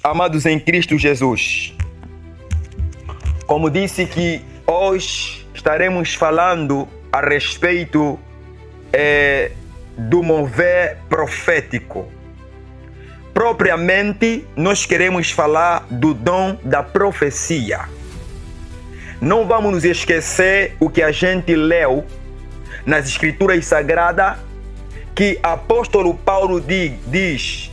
amados em Cristo Jesus. Como disse que hoje estaremos falando a respeito do mover profético. Propriamente, nós queremos falar do dom da profecia. Não vamos nos esquecer o que a gente leu nas Escrituras Sagradas, que apóstolo Paulo diz.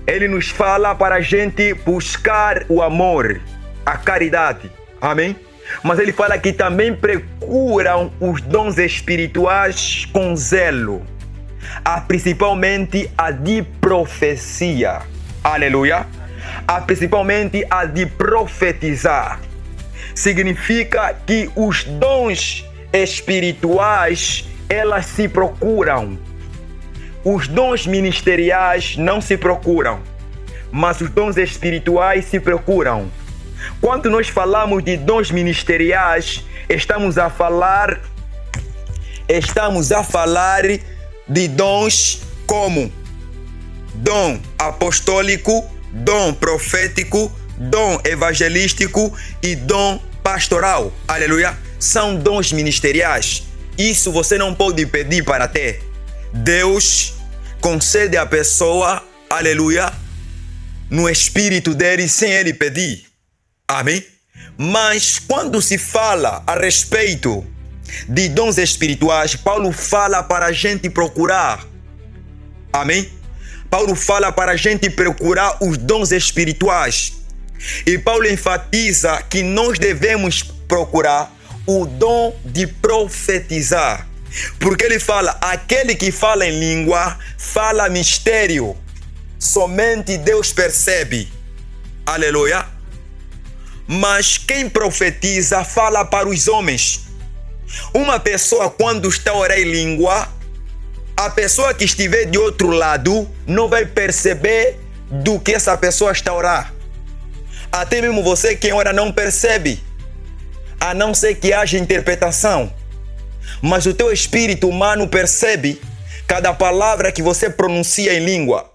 Ele nos fala para a gente buscar o amor, a caridade. Amém? Mas ele fala que também procuram os dons espirituais com zelo, principalmente a de profecia. Aleluia! Principalmente a de profetizar. Significa que os dons espirituais, elas se procuram. Os dons ministeriais não se procuram, mas os dons espirituais se procuram. Quando nós falamos de dons ministeriais, estamos a falar de dons como dom apostólico, dom profético, dom evangelístico e dom pastoral. Aleluia! São dons ministeriais. Isso você não pode pedir para ter. Deus concede à pessoa, aleluia, no espírito dele sem ele pedir. Amém? Mas quando se fala a respeito de dons espirituais, Paulo fala para a gente procurar. Amém? Paulo fala para a gente procurar os dons espirituais. E Paulo enfatiza que nós devemos procurar o dom de profetizar. Porque ele fala, aquele que fala em língua, fala mistério. Somente Deus percebe. Aleluia. Mas quem profetiza fala para os homens. Uma pessoa quando está a orar em língua, a pessoa que estiver de outro lado não vai perceber do que essa pessoa está a orar. Até mesmo você quem ora não percebe, a não ser que haja interpretação. Mas o teu espírito humano percebe cada palavra que você pronuncia em língua.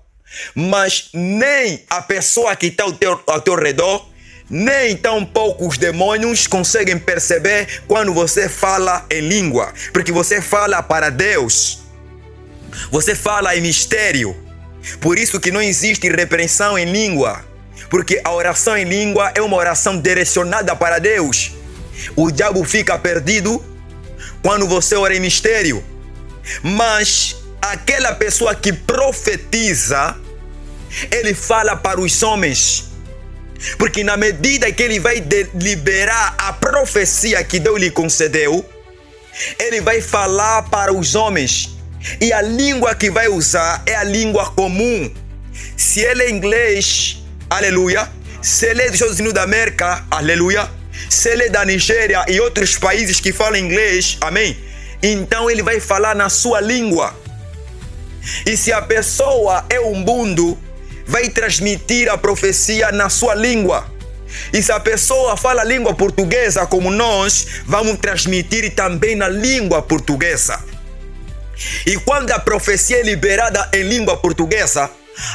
Mas nem a pessoa que está ao teu redor, nem tampouco os demônios conseguem perceber quando você fala em língua. Porque você fala para Deus. Você fala em mistério. Por isso que não existe repreensão em língua. Porque a oração em língua é uma oração direcionada para Deus. O diabo fica perdido quando você ora em mistério. Mas aquela pessoa que profetiza, ele fala para os homens. Porque na medida que ele vai liberar a profecia que Deus lhe concedeu, ele vai falar para os homens. E a língua que vai usar é a língua comum. Se ele é inglês, aleluia. Se ele é dos Estados Unidos da América, aleluia. Se ele é da Nigéria e outros países que falam inglês, amém? Então ele vai falar na sua língua. E se a pessoa é um bundo, vai transmitir a profecia na sua língua. E se a pessoa fala a língua portuguesa como nós, vamos transmitir também na língua portuguesa. E quando a profecia é liberada em língua portuguesa,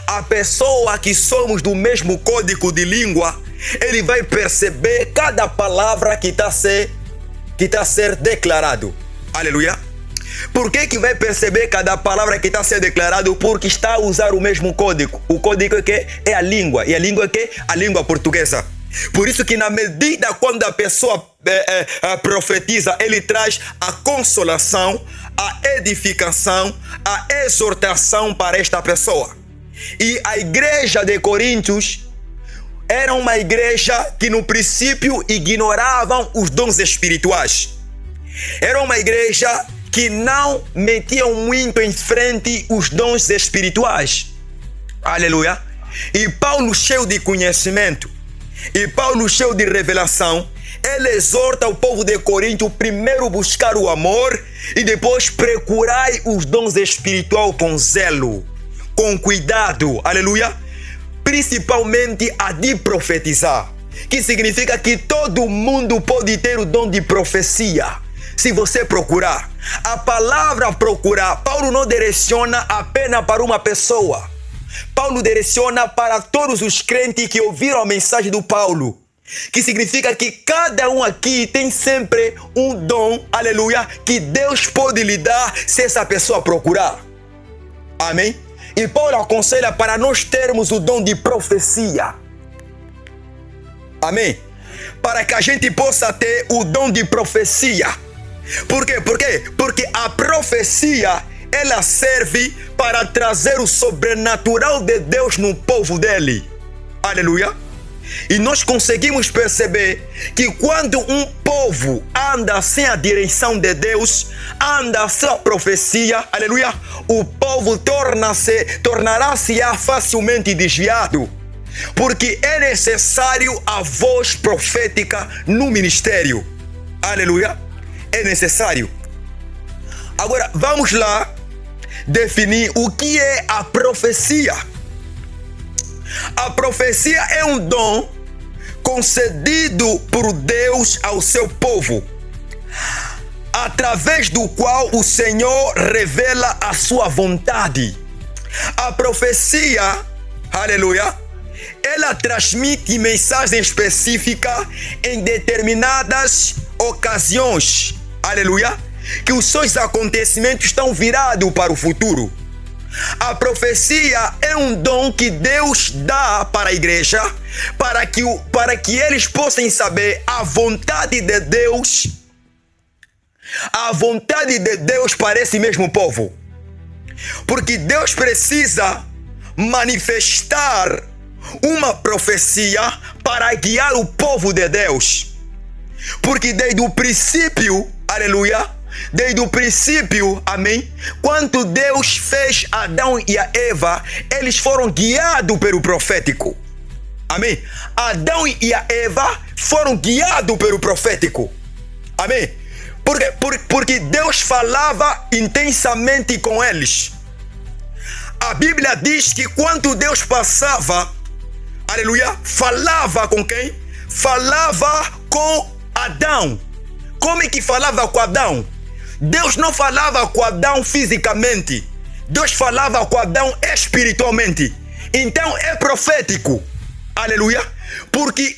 a pessoa que somos do mesmo código de língua, ele vai perceber cada palavra que está a ser declarado. Aleluia. Por que vai perceber cada palavra que está a ser declarado? Porque está a usar o mesmo código. O código é que é a língua. E a língua é que? A língua portuguesa. Por isso que na medida quando a pessoa profetiza, ele traz a consolação, a edificação, a exortação para esta pessoa. E a igreja de Coríntios era uma igreja que no princípio ignoravam os dons espirituais. Era uma igreja que não metiam muito em frente os dons espirituais. Aleluia. E Paulo, cheio de conhecimento, e Paulo, cheio de revelação, ele exorta o povo de Corinto primeiro buscar o amor e depois procurai os dons espirituais com zelo, com cuidado. Aleluia. Principalmente a de profetizar, que significa que todo mundo pode ter o dom de profecia, se você procurar. A palavra procurar, Paulo não direciona apenas para uma pessoa, Paulo direciona para todos os crentes que ouviram a mensagem do Paulo, que significa que cada um aqui tem sempre um dom, aleluia, que Deus pode lhe dar se essa pessoa procurar. Amém? E Paulo aconselha para nós termos o dom de profecia. Amém? Para que a gente possa ter o dom de profecia. Por quê? Porque a profecia, ela serve para trazer o sobrenatural de Deus no povo dele. Aleluia. E nós conseguimos perceber que quando um povo anda sem a direção de Deus, anda sem a profecia, aleluia, o povo tornará-se facilmente desviado. Porque é necessário a voz profética no ministério. Aleluia. É necessário. Agora, vamos lá definir o que é a profecia. A profecia é um dom concedido por Deus ao seu povo, através do qual o Senhor revela a sua vontade. A profecia, aleluia, ela transmite mensagem específica em determinadas ocasiões, aleluia, que os seus acontecimentos estão virados para o futuro. A profecia é um dom que Deus dá para a igreja, para que eles possam saber a vontade de Deus. A vontade de Deus para esse mesmo povo. Porque Deus precisa manifestar uma profecia para guiar o povo de Deus. Porque desde o princípio, aleluia, desde o princípio, amém, quando Deus fez Adão e a Eva, eles foram guiados pelo profético. Amém? Adão e a Eva foram guiados pelo profético. Amém? Porque Deus falava intensamente com eles. A Bíblia diz que quando Deus passava, aleluia, falava com quem? Falava com Adão. Como é que falava com Adão? Deus não falava com Adão fisicamente. Deus falava com Adão espiritualmente. Então é profético. Aleluia. Porque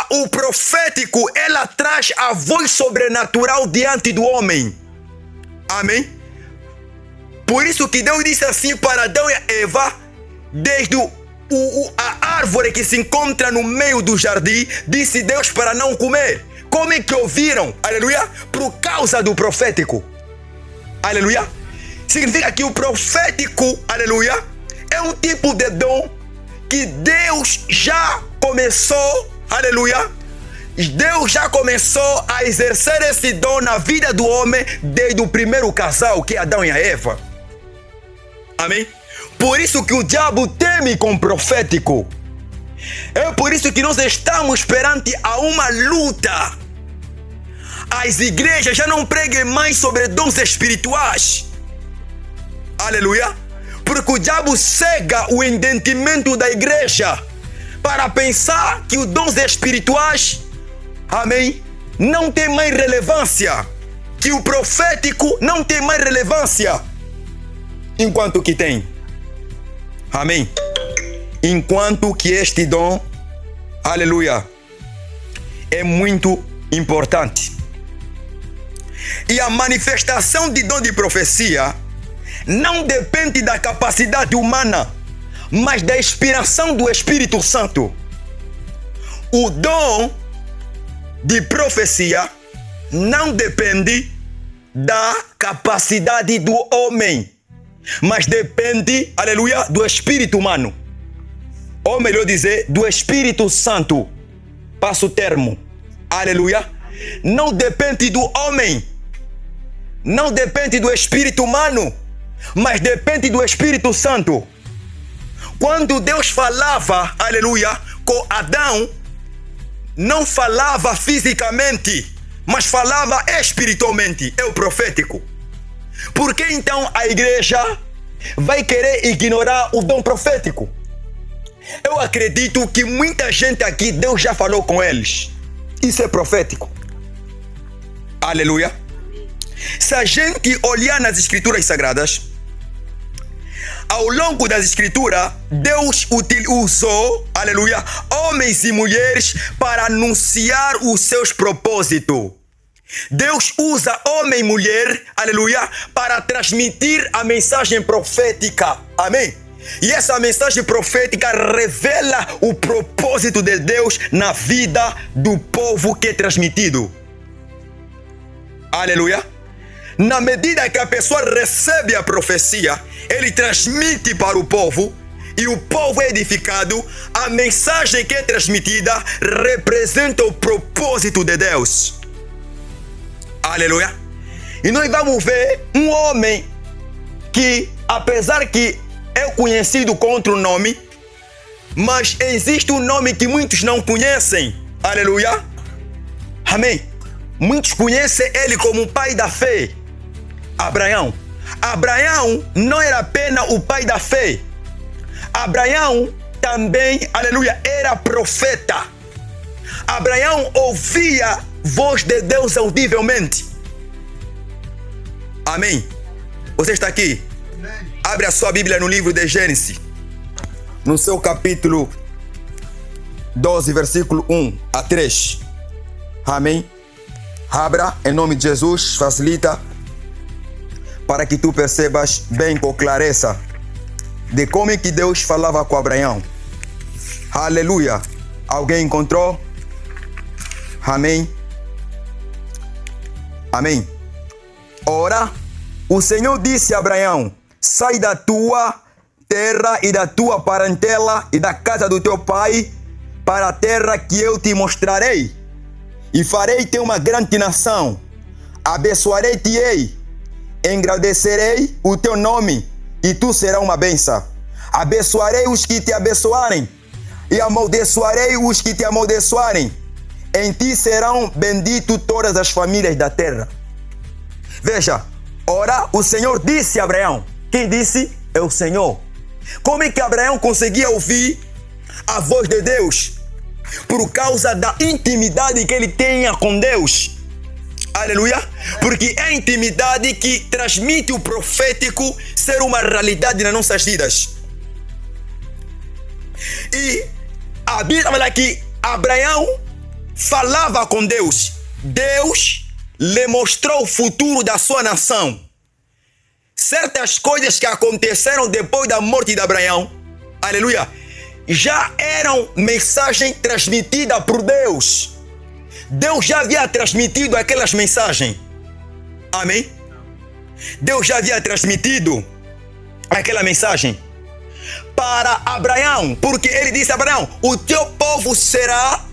o profético, ela traz a voz sobrenatural diante do homem. Amém? Por isso que Deus disse assim para Adão e Eva, desde a árvore que se encontra no meio do jardim, disse Deus para não comer. Como é que ouviram? Aleluia. Por causa do profético. Aleluia. Significa que o profético, aleluia, é um tipo de dom que Deus já começou, aleluia, Deus já começou a exercer esse dom na vida do homem desde o primeiro casal, que é Adão e a Eva. Amém? Por isso que o diabo teme com o profético. É por isso que nós estamos perante a uma luta. As igrejas já não pregam mais sobre dons espirituais. Aleluia. Porque o diabo cega o entendimento da igreja para pensar que os dons espirituais, amém, não tem mais relevância. Que o profético não tem mais relevância. Enquanto que tem. Amém. Enquanto que este dom, aleluia, é muito importante. E a manifestação de dom de profecia não depende da capacidade humana, mas da inspiração do Espírito Santo. O dom de profecia não depende da capacidade do homem, mas depende, aleluia, do Espírito humano. Ou melhor dizer, do Espírito Santo. Passo o termo. Aleluia. Não depende do homem. Não depende do Espírito humano, mas depende do Espírito Santo. Quando Deus falava, aleluia, com Adão, não falava fisicamente, mas falava espiritualmente. É o profético. Por que então a igreja vai querer ignorar o dom profético? Eu acredito que muita gente aqui, Deus já falou com eles. Isso é profético. Aleluia. Se a gente olhar nas Escrituras Sagradas, ao longo das escrituras, Deus usou, aleluia, homens e mulheres para anunciar os seus propósitos. Deus usa homem e mulher, aleluia, para transmitir a mensagem profética. Amém? E essa mensagem profética revela o propósito de Deus na vida do povo que é transmitido. Aleluia. Na medida que a pessoa recebe a profecia, ele transmite para o povo e o povo é edificado. A mensagem que é transmitida representa o propósito de Deus. Aleluia. E nós vamos ver um homem que, apesar que é conhecido com outro nome, mas existe um nome que muitos não conhecem. Aleluia. Amém. Muitos conhecem ele como o pai da fé. Abraão. Abraão não era apenas o pai da fé. Abraão também, aleluia, era profeta. Abraão ouvia a voz de Deus audivelmente. Amém. Você está aqui? Amém. Abre a sua Bíblia no livro de Gênesis, no seu capítulo 12, versículo 1 a 3. Amém. Abra em nome de Jesus, facilita, para que tu percebas bem com clareza de como é que Deus falava com Abraão. Aleluia. Alguém encontrou? Amém. Amém. Ora, o Senhor disse a Abraão: sai da tua terra e da tua parentela e da casa do teu pai para a terra que eu te mostrarei, e farei-te uma grande nação. Abençoarei-te-ei, engrandecerei o teu nome, e tu serás uma bênção. Abençoarei os que te abençoarem, e amaldiçoarei os que te amaldiçoarem. Em ti serão benditas todas as famílias da terra. Veja, ora, o Senhor disse a Abraão. Quem disse? É o Senhor. Como é que Abraão conseguia ouvir a voz de Deus? Por causa da intimidade que ele tinha com Deus. Aleluia. Porque é a intimidade que transmite o profético ser uma realidade nas nossas vidas. E a Bíblia fala que Abraão falava com Deus. Deus lhe mostrou o futuro da sua nação. Certas coisas que aconteceram depois da morte de Abraão, aleluia, já eram mensagem transmitida por Deus. Deus já havia transmitido aquelas mensagens. Amém? Deus já havia transmitido aquela mensagem para Abraão, porque ele disse a Abraão: o teu povo será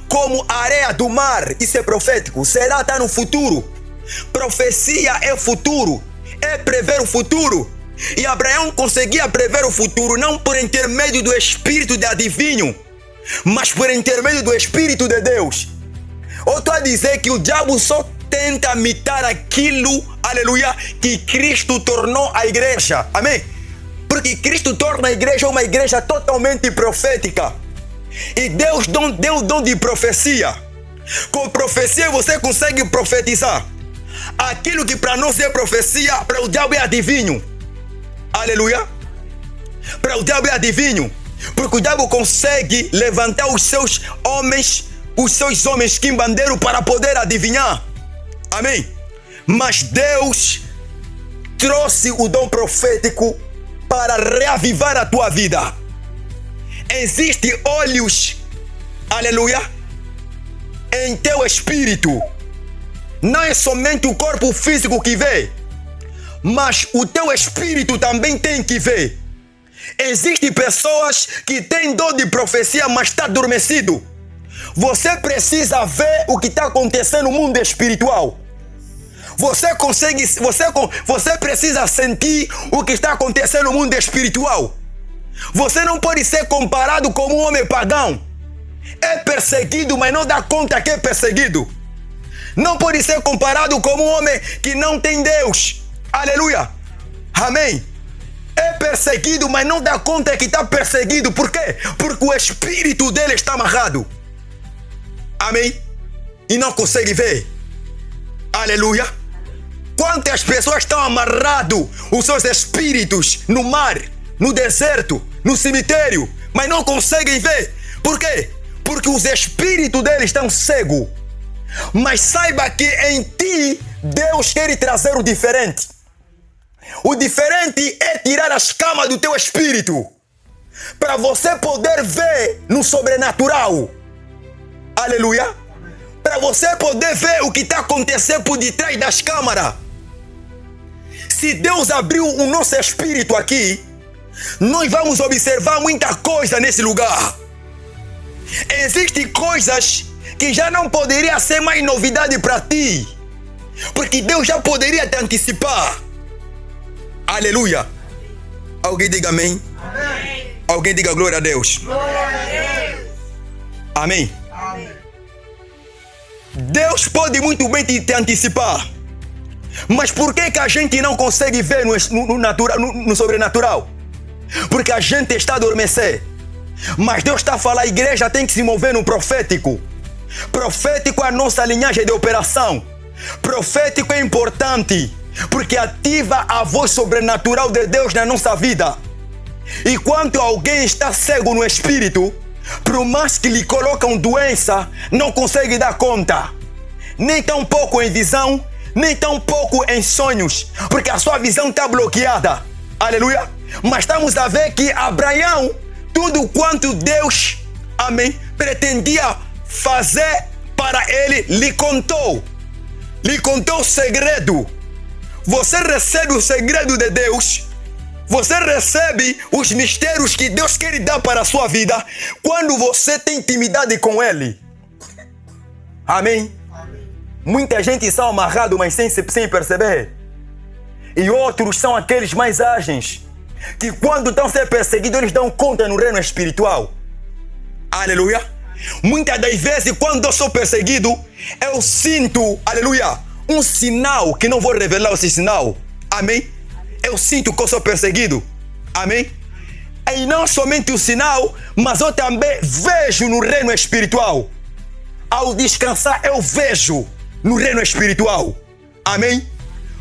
como a areia do mar. Isso é profético. Será, está no futuro. Profecia é futuro. É prever o futuro. E Abraão conseguia prever o futuro não por intermédio do espírito de adivinho, mas por intermédio do Espírito de Deus. Eu estou a dizer que o diabo só tenta imitar aquilo, aleluia, que Cristo tornou a igreja. Amém? Porque Cristo torna a igreja uma igreja totalmente profética. E Deus deu o dom de profecia. Com profecia você consegue profetizar. Aquilo que para nós é profecia, para o diabo é adivinho. Aleluia. Para o diabo é adivinho. Porque o diabo consegue levantar os seus homens quimbandeiros para poder adivinhar. Amém. Mas Deus trouxe o dom profético para reavivar a tua vida. Existem olhos, aleluia, em teu espírito. Não é somente o corpo físico que vê, mas o teu espírito também tem que ver. Existem pessoas que têm dom de profecia, mas está adormecido. Você precisa ver o que está acontecendo no mundo espiritual. Você precisa sentir o que está acontecendo no mundo espiritual. Você não pode ser comparado com um homem pagão. É perseguido, mas não dá conta que é perseguido. Não pode ser comparado com um homem que não tem Deus. Aleluia. Amém. É perseguido, mas não dá conta que está perseguido. Por quê? Porque o espírito dele está amarrado. Amém. E não consegue ver. Aleluia. Quantas pessoas estão amarradas os seus espíritos no mar, no deserto, no cemitério, mas não conseguem ver. Por quê? Porque os espíritos deles estão cegos. Mas saiba que em ti Deus quer trazer o diferente. O diferente é tirar as camas do teu espírito para você poder ver no sobrenatural. Aleluia. Para você poder ver o que está acontecendo por detrás das câmaras. Se Deus abriu o nosso espírito aqui, nós vamos observar muita coisa nesse lugar. Existem coisas que já não poderia ser mais novidade para ti, porque Deus já poderia te antecipar. Aleluia. Alguém diga amém. Amém. Alguém diga glória a Deus. Glória a Deus. Amém. Amém. Deus pode muito bem te antecipar. Mas por que a gente não consegue ver no sobrenatural? Porque a gente está a adormecer. Mas Deus está a falar, a igreja tem que se mover no profético. Profético é a nossa linhagem de operação. Profético é importante, porque ativa a voz sobrenatural de Deus na nossa vida. E quando alguém está cego no espírito, por mais que lhe colocam doença, não consegue dar conta. Nem tão pouco em visão, nem tão pouco em sonhos, porque a sua visão está bloqueada. Aleluia. Mas estamos a ver que Abraão, tudo quanto Deus, amém, pretendia fazer para ele, lhe contou. Lhe contou o segredo. Você recebe o segredo de Deus. Você recebe os mistérios que Deus quer dar para a sua vida quando você tem intimidade com Ele. Amém? Amém. Muita gente está amarrado, mas sem perceber. E outros são aqueles mais ágeis, que quando estão sendo perseguidos, eles dão conta no reino espiritual. Aleluia. Muitas das vezes, quando eu sou perseguido, eu sinto, aleluia, um sinal que não vou revelar esse sinal. Amém? Eu sinto que eu sou perseguido. Amém? E não somente o sinal, mas eu também vejo no reino espiritual. Ao descansar, eu vejo no reino espiritual. Amém?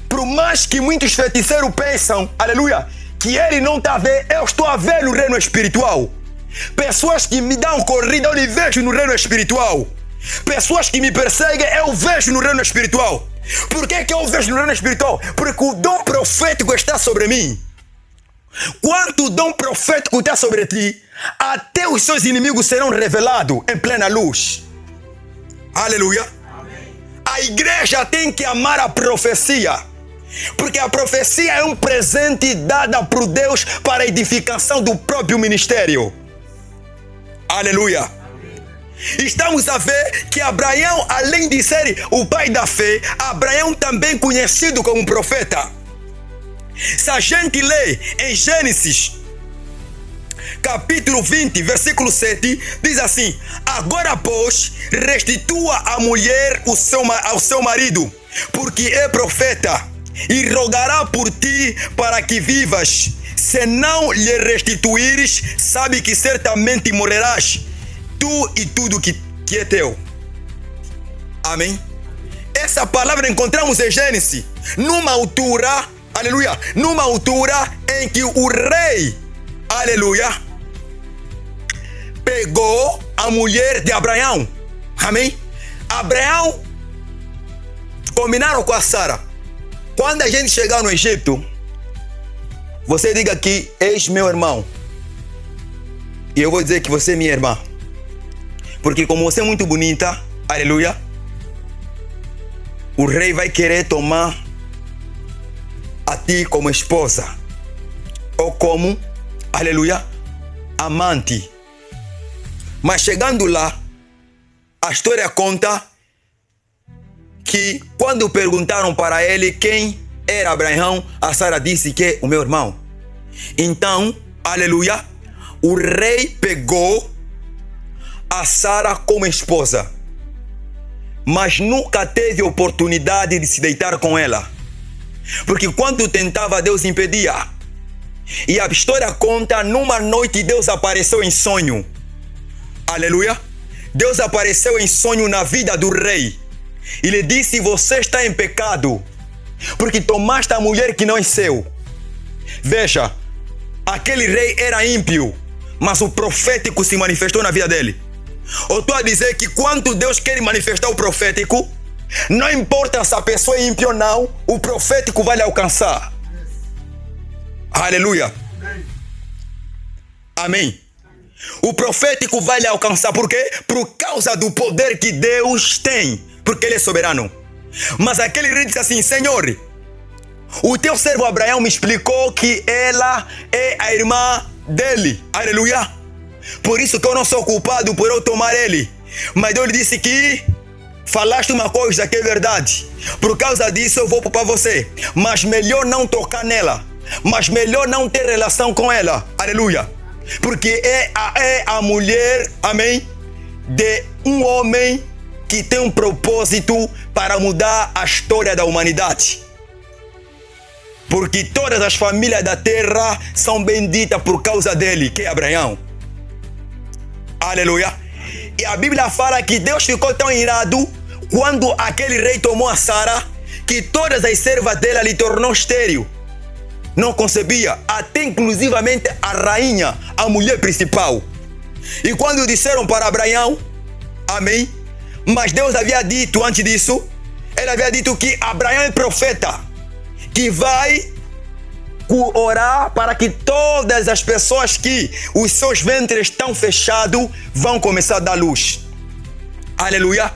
Por mais que muitos feiticeiros pensam, aleluia, que ele não está a ver, eu estou a ver no reino espiritual. Pessoas que me dão corrida, eu lhe vejo no reino espiritual. Pessoas que me perseguem, eu vejo no reino espiritual. Por que eu vejo no reino espiritual? Porque o dom profético está sobre mim. Quando o dom profético está sobre ti, até os seus inimigos serão revelados em plena luz. Aleluia. Amém. A igreja tem que amar a profecia, porque a profecia é um presente dado por Deus para a edificação do próprio ministério. Aleluia. Estamos a ver que Abraão, além de ser o pai da fé, Abraão também conhecido como profeta. Se a gente lê em Gênesis, capítulo 20, versículo 7, diz assim: agora, pois, restitua a mulher ao seu marido, porque é profeta, e rogará por ti para que vivas. Se não lhe restituíres, sabe que certamente morrerás, tu e tudo que é teu. Amém? Essa palavra encontramos em Gênesis, numa altura, aleluia, numa altura em que o rei, aleluia, pegou a mulher de Abraão. Amém? Abraão combinaram com a Sara. Quando a gente chegar no Egito, você diga que és meu irmão, e eu vou dizer que você é minha irmã. Porque como você é muito bonita, aleluia, o rei vai querer tomar a ti como esposa, ou como, aleluia, amante. Mas chegando lá, a história conta que quando perguntaram para ele quem era Abraão, a Sara disse que é o meu irmão. Então, aleluia, o rei pegou a Sara como esposa, mas nunca teve oportunidade de se deitar com ela, porque quando tentava, Deus impedia. E a história conta, numa noite Deus apareceu em sonho. Aleluia. Deus apareceu em sonho na vida do rei e lhe disse: você está em pecado. porque tomaste a mulher que não é seu. Veja, aquele rei era ímpio, mas o profético se manifestou na vida dele. Eu estou a dizer que quando Deus quer manifestar o profético, não importa se a pessoa é ímpia ou não, o profético vai lhe alcançar. Aleluia. Amém. O profético vai lhe alcançar. Por quê? Por causa do poder que Deus tem, porque Ele é soberano. Mas aquele rei disse assim: Senhor, o teu servo Abraão me explicou que ela é a irmã dele. Aleluia. Por isso que eu não sou culpado por eu tomar ele. Mas Deus lhe disse que falaste uma coisa que é verdade. Por causa disso eu vou poupar você. Mas melhor não tocar nela. Mas melhor não ter relação com ela. Aleluia. Porque é a mulher, amém, de um homem que tem um propósito para mudar a história da humanidade. Porque todas as famílias da terra são benditas por causa dele, que é Abraão. Aleluia. E a Bíblia fala que Deus ficou tão irado quando aquele rei tomou a Sara, que todas as servas dela lhe tornou estéril. Não concebia, até inclusivamente a rainha, a mulher principal. E quando disseram para Abraão, amém, mas Deus havia dito antes disso, Ele havia dito que Abraão é profeta, que vai orar para que todas as pessoas que os seus ventres estão fechados vão começar a dar luz. Aleluia.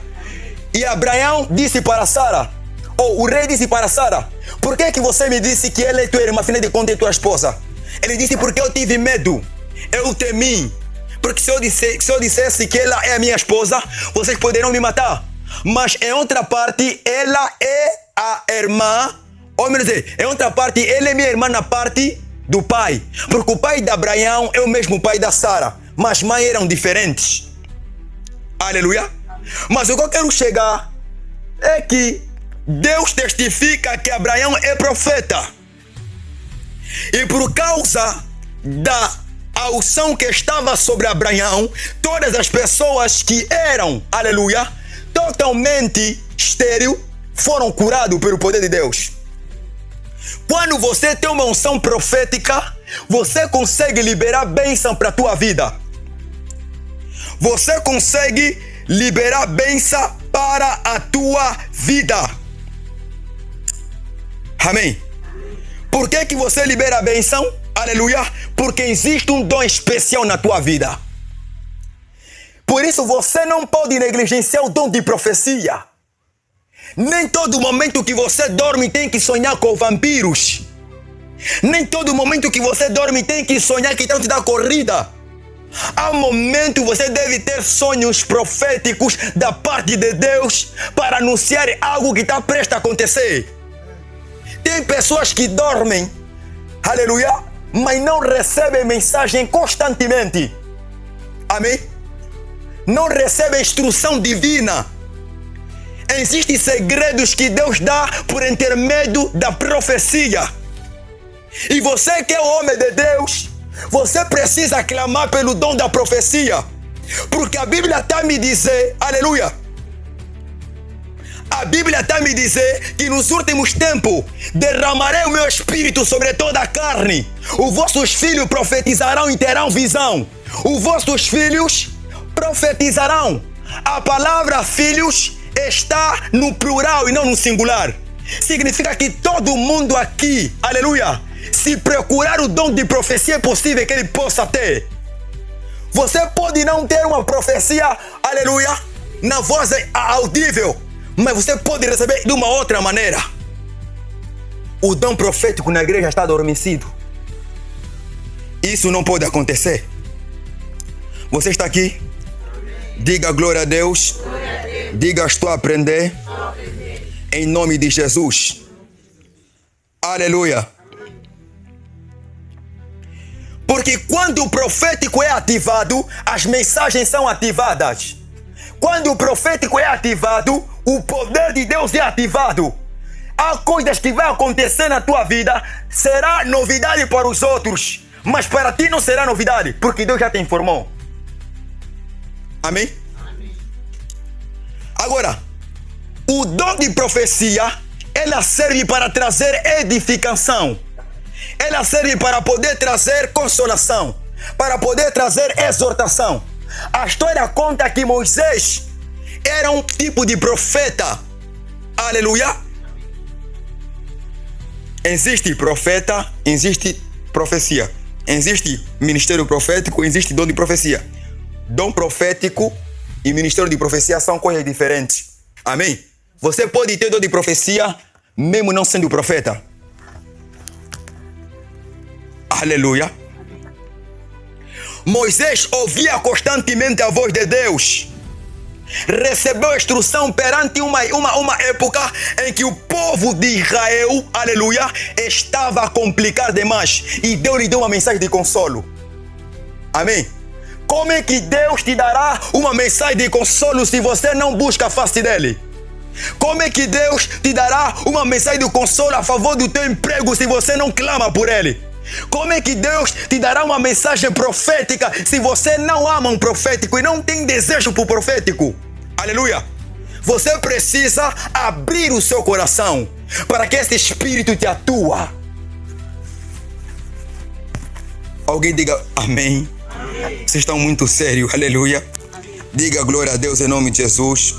E Abraão disse para Sara, o rei disse para Sara: por que você me disse que ela é tua irmã, afinal de contas é tua esposa? Ele disse: porque eu tive medo, eu temi. Porque se eu dissesse que ela é a minha esposa, vocês poderiam me matar. Mas em outra parte, ela é a irmã, ou melhor dizer, em outra parte, ela é minha irmã na parte do pai. Porque o pai de Abraão é o mesmo pai da Sara, mas mães eram diferentes. Aleluia. Mas o que eu quero chegar é que Deus testifica que Abraão é profeta. E por causa da unção que estava sobre Abraão, todas as pessoas que eram, aleluia, totalmente estéril, foram curados pelo poder de Deus. Quando você tem uma unção profética, você consegue liberar bênção para a tua vida. Você consegue liberar bênção para a tua vida. Amém. Por que você libera a bênção? Aleluia. Porque existe um dom especial na tua vida. Por isso você não pode negligenciar o dom de profecia. Nem todo momento que você dorme tem que sonhar com vampiros. Nem todo momento que você dorme tem que sonhar que estão te dar corrida. Há momento você deve ter sonhos proféticos da parte de Deus para anunciar algo que está prestes a acontecer. Tem pessoas que dormem, aleluia, mas não recebem mensagem constantemente. Amém? Não recebem instrução divina. Existem segredos que Deus dá por intermédio da profecia. E você que é o homem de Deus, você precisa clamar pelo dom da profecia. Porque a Bíblia está a me dizer, aleluia, a Bíblia está a me dizer que nos últimos tempos derramarei o meu espírito sobre toda a carne. Os vossos filhos profetizarão e terão visão. Os vossos filhos profetizarão. A palavra filhos está no plural e não no singular. Significa que todo mundo aqui, aleluia, se procurar o dom de profecia é possível que ele possa ter. Você pode não ter uma profecia, aleluia, na voz audível, mas você pode receber de uma outra maneira. O dom profético na igreja está adormecido. Isso não pode acontecer. Você está aqui? Diga glória a Deus. Diga estou a aprender. Em nome de Jesus. Aleluia. Porque quando o profético é ativado, as mensagens são ativadas. Quando o profético é ativado, o poder de Deus é ativado. Há coisas que vão acontecer na tua vida, será novidade para os outros, mas para ti não será novidade, porque Deus já te informou. Amém? Agora, o dom de profecia ela serve para trazer edificação. Ela serve para poder trazer consolação, para poder trazer exortação. A história conta que Moisés era um tipo de profeta. Aleluia! Existe profeta, existe profecia. Existe ministério profético, existe dom de profecia. Dom profético e ministério de profecia são coisas diferentes. Amém? Você pode ter dom de profecia mesmo não sendo profeta. Aleluia. Moisés ouvia constantemente a voz de Deus. Recebeu instrução perante uma época em que o povo de Israel, aleluia, estava a complicar demais. E Deus lhe deu uma mensagem de consolo. Amém? Como é que Deus te dará uma mensagem de consolo se você não busca a face dele? Como é que Deus te dará uma mensagem de consolo a favor do teu emprego se você não clama por ele? Como é que Deus te dará uma mensagem profética se você não ama um profético e não tem desejo por profético? Aleluia! Você precisa abrir o seu coração para que esse espírito te atua. Alguém diga amém. Vocês estão muito sérios, aleluia. Diga glória a Deus em nome de Jesus.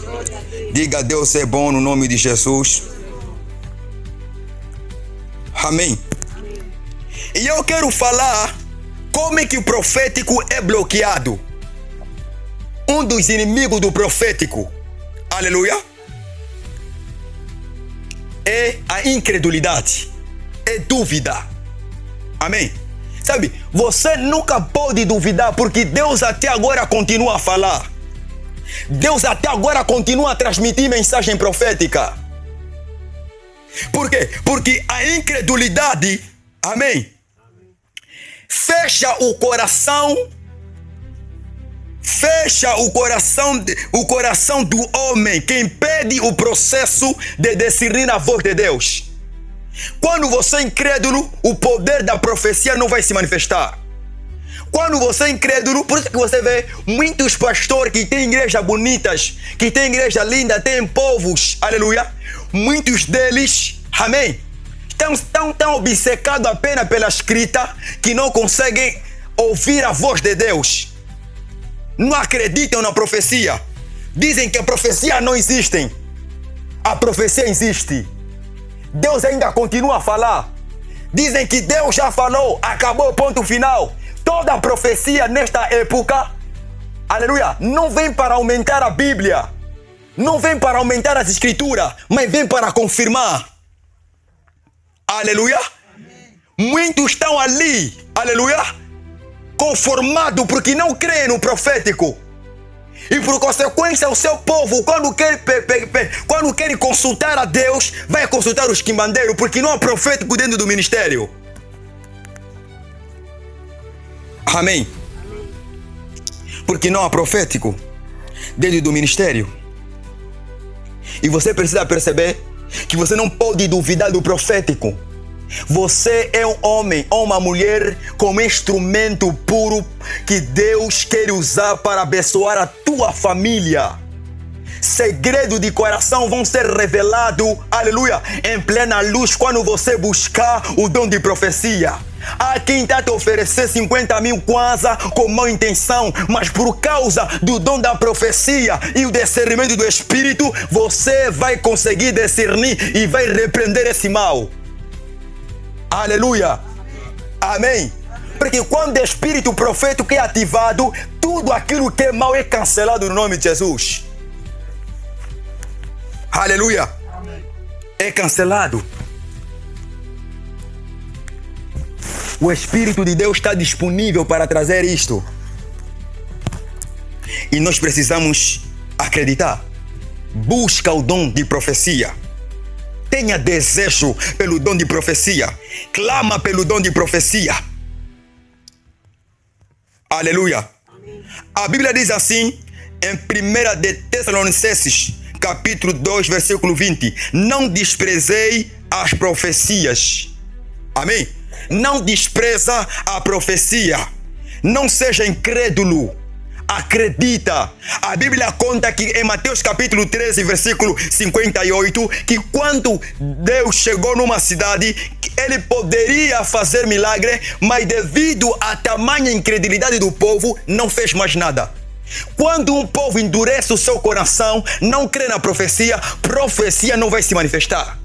Diga Deus é bom no nome de Jesus. Amém. E eu quero falar como é que o profético é bloqueado. Um dos inimigos do profético, aleluia, é a incredulidade, é dúvida. Amém. Sabe, você nunca pode duvidar porque Deus até agora continua a falar. Deus até agora continua a transmitir mensagem profética. Por quê? Porque a incredulidade, amém, fecha o coração do homem, que impede o processo de discernir a voz de Deus. Quando você é incrédulo, o poder da profecia não vai se manifestar. Quando você é incrédulo, por isso que você vê muitos pastores que têm igrejas bonitas, que têm igreja linda, têm povos, aleluia. Muitos deles, amém, estão tão obcecados apenas pela escrita que não conseguem ouvir a voz de Deus. Não acreditam na profecia. Dizem que a profecia não existe. A profecia existe. Deus ainda continua a falar. Dizem que Deus já falou, acabou o ponto final. Toda a profecia nesta época, aleluia, não vem para aumentar a Bíblia, não vem para aumentar as escrituras, mas vem para confirmar. Aleluia. Amém. Muitos estão ali, aleluia, conformados porque não creem no profético. E por consequência o seu povo, quando quer consultar a Deus, vai consultar os quimbandeiros, porque não há profético dentro do ministério. Amém. Porque não há profético dentro do ministério. E você precisa perceber que você não pode duvidar do profético. Você é um homem ou uma mulher como instrumento puro que Deus quer usar para abençoar a tua família. Segredos de coração vão ser revelados, aleluia, em plena luz quando você buscar o dom de profecia. Há quem está te oferecer 50 mil kwanza com má intenção, mas por causa do dom da profecia e o discernimento do Espírito, você vai conseguir discernir e vai repreender esse mal. Aleluia. Amém. Porque quando o Espírito profético é ativado, tudo aquilo que é mal é cancelado no nome de Jesus. Aleluia. É cancelado. O Espírito de Deus está disponível para trazer isto. E nós precisamos acreditar. Busca o dom de profecia. Tenha desejo pelo dom de profecia. Clama pelo dom de profecia. Aleluia. A Bíblia diz assim, em 1 de Tessalonicenses, capítulo 2, versículo 20. Não desprezei as profecias. Amém? Não despreza a profecia. Não seja incrédulo. acredita. A Bíblia conta que em Mateus capítulo 13, versículo 58, que quando Deus chegou numa cidade, ele poderia fazer milagre, mas devido à tamanha incredulidade do povo, não fez mais nada. Quando um povo endurece o seu coração, não crê na profecia, profecia não vai se manifestar.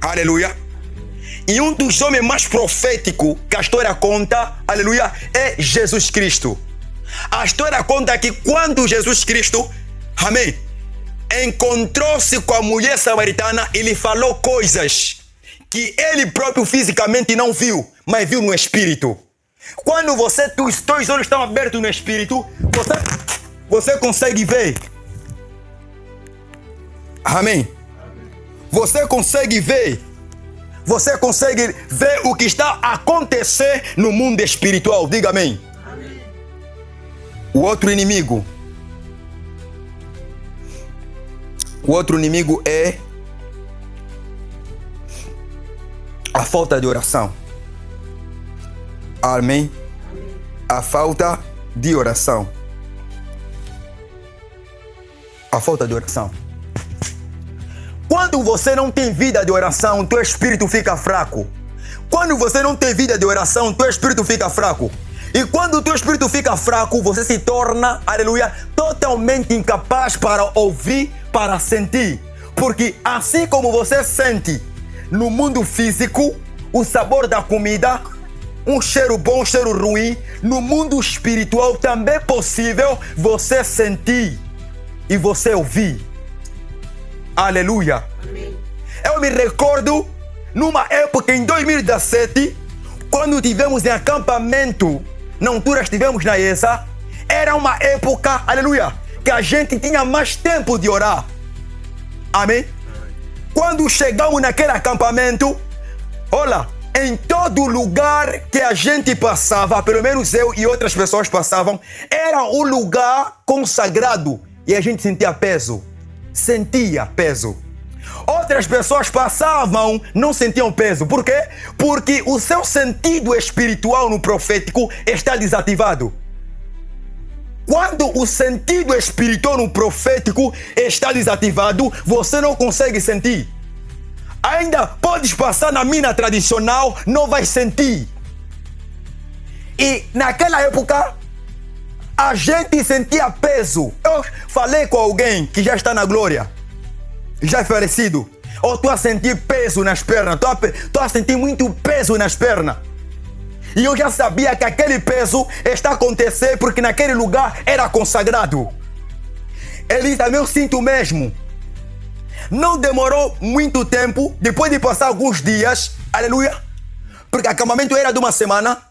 Aleluia. E um dos homens mais proféticos que a história conta, aleluia, é Jesus Cristo. A história conta que quando Jesus Cristo, amém, encontrou-se com a mulher samaritana, ele falou coisas que ele próprio fisicamente não viu, mas viu no espírito. Quando os teus olhos estão abertos no espírito, você consegue ver. Amém. Você consegue ver. Você consegue ver o que está a acontecer no mundo espiritual. Diga amém. Amém. O outro inimigo é a falta de oração. Amém? A falta de oração. A falta de oração. Quando você não tem vida de oração, teu espírito fica fraco. Quando você não tem vida de oração, teu espírito fica fraco. E quando o teu espírito fica fraco, você se torna, aleluia, totalmente incapaz para ouvir, para sentir. Porque assim como você sente no mundo físico o sabor da comida, um cheiro bom, um cheiro ruim, no mundo espiritual também é possível você sentir e você ouvir. Aleluia. Amém. Eu me recordo numa época em 2017, quando tivemos em acampamento, na altura estivemos na ESA, era uma época, aleluia, que a gente tinha mais tempo de orar. Amém? Quando chegamos naquele acampamento, olha, em todo lugar que a gente passava, pelo menos eu e outras pessoas passavam, era um lugar consagrado e a gente sentia peso. Sentia peso. Outras pessoas passavam, não sentiam peso. Por quê? Porque o seu sentido espiritual no profético está desativado. Quando o sentido espiritual no profético está desativado, você não consegue sentir. Ainda podes passar na mina tradicional, não vai sentir. E naquela época, a gente sentia peso. Eu falei com alguém que já está na glória, já é falecido. Ou estou a sentir peso nas pernas, estou a sentir muito peso nas pernas. E eu já sabia que aquele peso está acontecendo porque naquele lugar era consagrado. Ele também eu sinto mesmo. Não demorou muito tempo, depois de passar alguns dias, aleluia, porque o acampamento era de uma semana,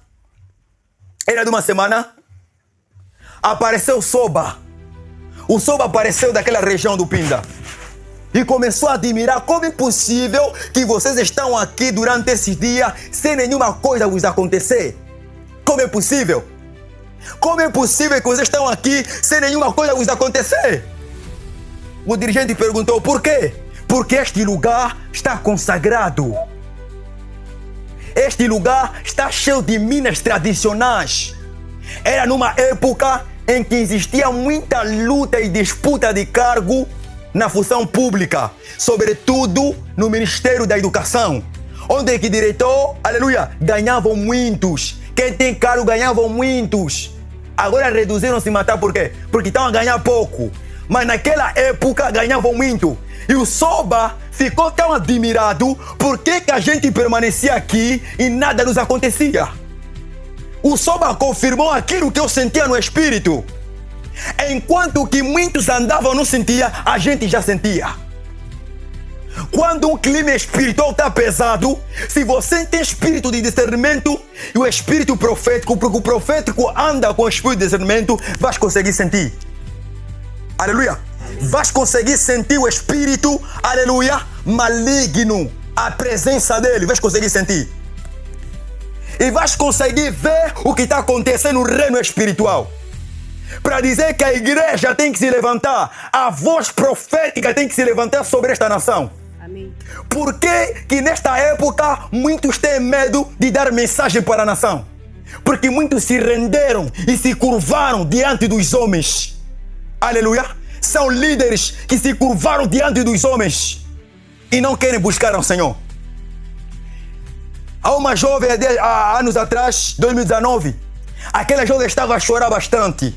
apareceu o Soba. O Soba apareceu daquela região do Pinda. E começou a admirar como é possível que vocês estão aqui durante esses dias sem nenhuma coisa vos acontecer. Como é possível? Como é possível que vocês estão aqui sem nenhuma coisa vos acontecer? O dirigente perguntou por quê? Porque este lugar está consagrado. Este lugar está cheio de minas tradicionais. Era numa época em que existia muita luta e disputa de cargo na função pública, sobretudo no Ministério da Educação, onde que diretor, aleluia, ganhavam muitos. Quem tem cargo ganhavam muitos. Agora reduziram-se matar por quê? Porque estão a ganhar pouco. Mas naquela época ganhavam muito. E o Soba ficou tão admirado por que a gente permanecia aqui e nada nos acontecia. O Soba confirmou aquilo que eu sentia no espírito. Enquanto que muitos andavam não sentia, a gente já sentia. Quando um clima espiritual está pesado, se você tem espírito de discernimento e o espírito profético, porque o profético anda com o espírito de discernimento, vais conseguir sentir. Aleluia. Vais conseguir sentir o espírito, aleluia, maligno, a presença dele, vais conseguir sentir. E vais conseguir ver o que está acontecendo no reino espiritual. Para dizer que a igreja tem que se levantar, a voz profética tem que se levantar sobre esta nação. Amém. Por que nesta época muitos têm medo de dar mensagem para a nação? Porque muitos se renderam e se curvaram diante dos homens. Aleluia. São líderes que se curvaram diante dos homens e não querem buscar ao Senhor. Há uma jovem há anos atrás, 2019, aquela jovem estava a chorar bastante.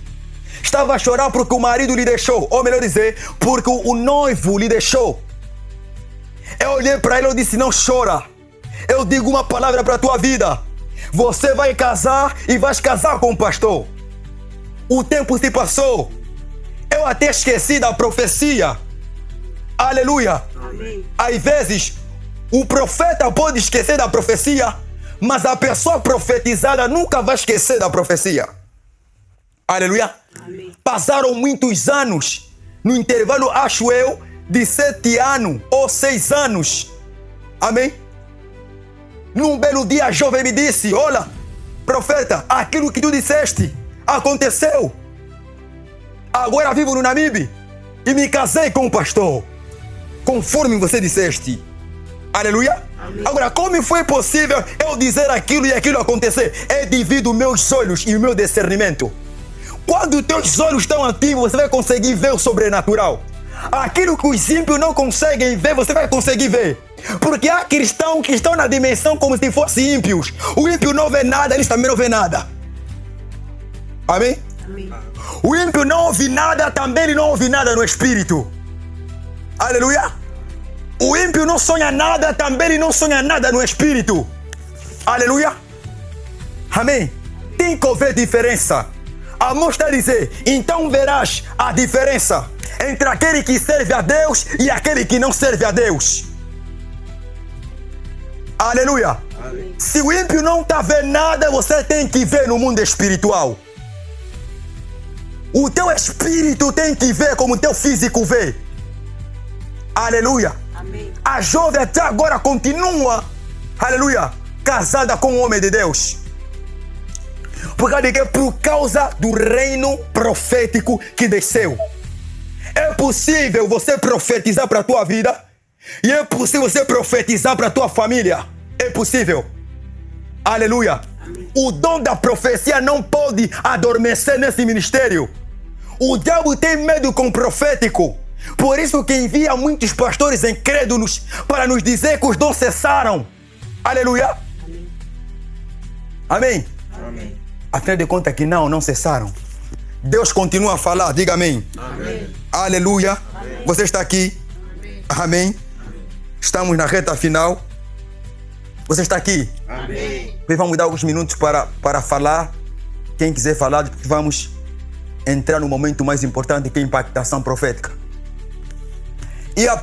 Estava a chorar porque o marido lhe deixou, ou melhor dizer, porque o noivo lhe deixou. Eu olhei para ele e disse: não chora. Eu digo uma palavra para a tua vida. Você vai casar e vais casar com o pastor. O tempo se passou. Eu até esqueci da profecia. Aleluia. Amém. Às vezes, o profeta pode esquecer da profecia, mas a pessoa profetizada nunca vai esquecer da profecia. Aleluia. Amém. Passaram muitos anos. No intervalo, acho eu, de 7 anos ou 6 anos. Amém? Num belo dia, a jovem me disse: olha, profeta, aquilo que tu disseste aconteceu. Agora vivo no Namibe e me casei com o pastor, conforme você disseste. Aleluia. Amém. Agora, como foi possível eu dizer aquilo e aquilo acontecer? É devido aos meus olhos e o meu discernimento. Quando os teus olhos estão ativos, você vai conseguir ver o sobrenatural. Aquilo que os ímpios não conseguem ver, você vai conseguir ver. Porque há cristãos que estão na dimensão como se fossem ímpios. O ímpio não vê nada, eles também não vê nada. Amém? Amém. O ímpio não ouve nada, também ele não ouve nada no espírito. Aleluia. O ímpio não sonha nada, também ele não sonha nada no espírito. Aleluia. Amém. Tem que haver diferença. A mostra a dizer: então verás a diferença entre aquele que serve a Deus e aquele que não serve a Deus. Aleluia. Amém. Se o ímpio não está vendo nada, você tem que ver no mundo espiritual. O teu espírito tem que ver como o teu físico vê. Aleluia. Amém. A jovem até agora continua, aleluia, casada com um homem de Deus. Por causa do reino profético que desceu. É possível você profetizar para a tua vida. E é possível você profetizar para a tua família. É possível. Aleluia. Amém. O dom da profecia não pode adormecer nesse ministério. O diabo tem medo com o profético. Por isso que envia muitos pastores incrédulos para nos dizer que os dons cessaram. Aleluia. Amém. Amém. Amém. Afinal de contas que não cessaram. Deus continua a falar, diga amém. Amém. Aleluia. Amém. Você está aqui? Amém. Amém. Estamos na reta final. Você está aqui? Amém. Vamos dar alguns minutos para falar. Quem quiser falar, vamos entrar no momento mais importante, que é a impactação profética. E a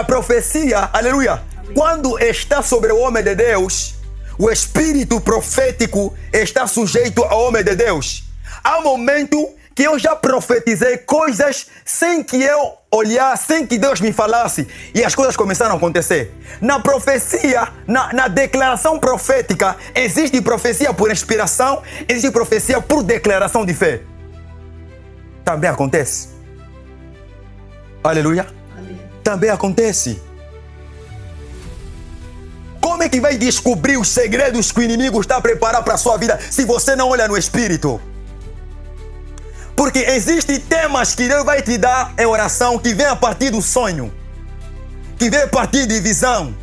profecia, aleluia, quando está sobre o homem de Deus, o espírito profético está sujeito ao homem de Deus. Há um momento que eu já profetizei coisas sem que eu olhasse, sem que Deus me falasse, e as coisas começaram a acontecer. Na profecia, na declaração profética, existe profecia por inspiração, existe profecia por declaração de fé. Também acontece. Aleluia. Amém. Também acontece. Como é que vai descobrir os segredos que o inimigo está a preparar para a sua vida se você não olha no espírito? Porque existem temas que Deus vai te dar em oração que vem a partir do sonho, que vem a partir de visão.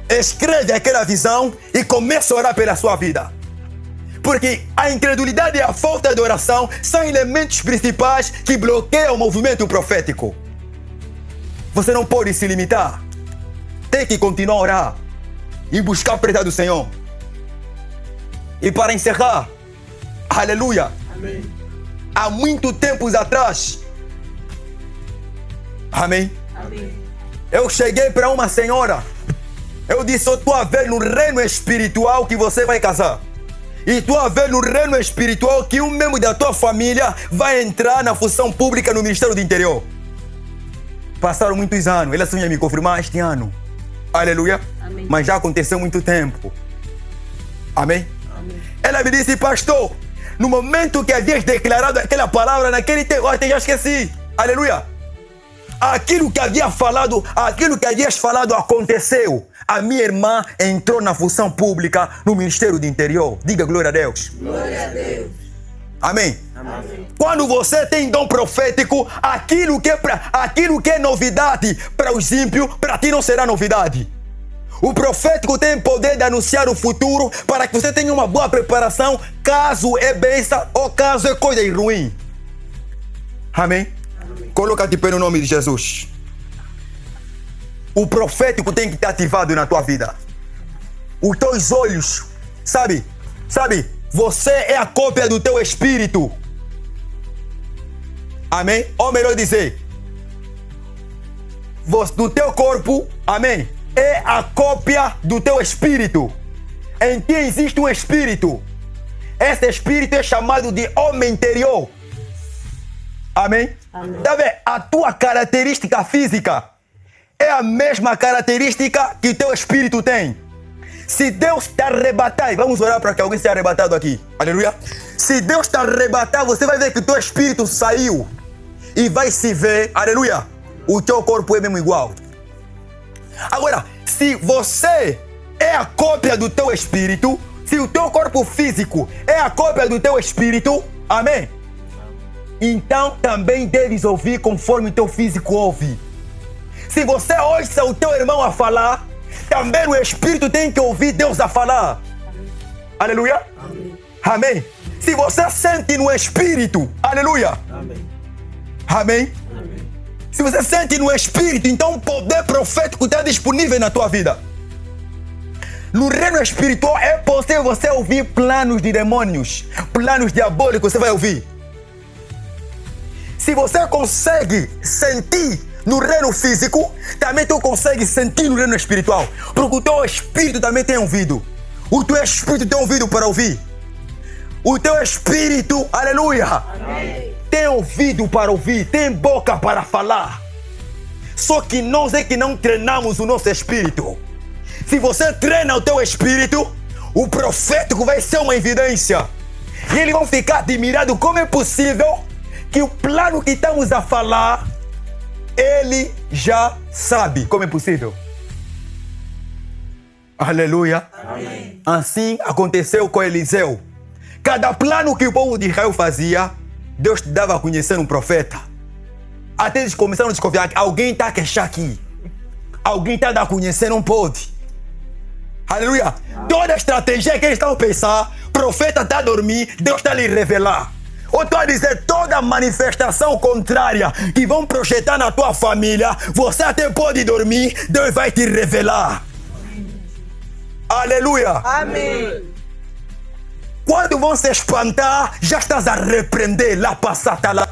Escreve aquela visão e começa a orar pela sua vida. Porque a incredulidade e a falta de oração são elementos principais que bloqueiam o movimento profético. Você não pode se limitar. Tem que continuar a orar e buscar a presença do Senhor. E para encerrar, aleluia. Amém. Há muito tempos atrás, amém? Amém. Eu cheguei para uma senhora. Eu disse: eu estou a ver no reino espiritual que você vai casar. E estou a ver no reino espiritual que um membro da tua família vai entrar na função pública no Ministério do Interior. Passaram muitos anos. Ela só ia me confirmar este ano. Aleluia. Amém. Mas já aconteceu muito tempo. Amém? Amém. Ela me disse: pastor, no momento que havias declarado aquela palavra, naquele tempo, eu já esqueci. Aleluia. Aquilo que havias falado aconteceu. a minha irmã entrou na função pública no Ministério do Interior. Diga glória a Deus. Glória a Deus. Amém. Amém. Quando você tem dom profético, aquilo que é novidade para os ímpios, para ti não será novidade. O profético tem poder de anunciar o futuro para que você tenha uma boa preparação, caso é bênção ou caso é coisa ruim. Amém? Amém. Coloca-te pé no nome de Jesus. O profético tem que estar ativado na tua vida. Os teus olhos, sabe, você é a cópia do teu espírito. Amém? Ou melhor dizer, do teu corpo, amém? É a cópia do teu espírito. Em ti existe um espírito. Esse espírito é chamado de homem interior. Amém? Amém. Tá vendo? A tua característica física é a mesma característica que o teu espírito tem. Se Deus te arrebatar, e vamos orar para que alguém seja arrebatado aqui. Aleluia. Se Deus te arrebatar, você vai ver que o teu espírito saiu e vai se ver, aleluia, o teu corpo é mesmo igual. Agora, se você é a cópia do teu espírito, se o teu corpo físico é a cópia do teu espírito, amém? Então também deves ouvir conforme o teu físico ouve. Se você ouça o teu irmão a falar, também o espírito tem que ouvir Deus a falar. Aleluia. Amém. Amém. Se você sente no espírito, aleluia. Amém. Amém. Amém. Se você sente no espírito, então o poder profético está disponível na tua vida. No reino espiritual é possível você ouvir planos de demônios, planos diabólicos, você vai ouvir. Se você consegue sentir no reino físico, também tu consegue sentir no reino espiritual. Porque o teu espírito também tem ouvido. O teu espírito tem ouvido para ouvir. O teu espírito, aleluia, amém, tem ouvido para ouvir, tem boca para falar. Só que nós é que não treinamos o nosso espírito. Se você treina o teu espírito, o profético vai ser uma evidência. E eles vão ficar admirados como é possível que o plano que estamos a falar, ele já sabe. Como é possível? Aleluia. Amém. Assim aconteceu com Eliseu. Cada plano que o povo de Israel fazia, Deus dava a conhecer um profeta. Até eles começaram a desconfiar que alguém está a queixar aqui. Alguém está a dar a conhecer, não pode. Aleluia. Toda a estratégia que eles estão a pensar, o profeta está a dormir, Deus está a lhe revelar. Ou estou a dizer, toda manifestação contrária que vão projetar na tua família, você até pode dormir, Deus vai te revelar. Aleluia. Amém. Quando vão se espantar, já estás a repreender lá passata lá.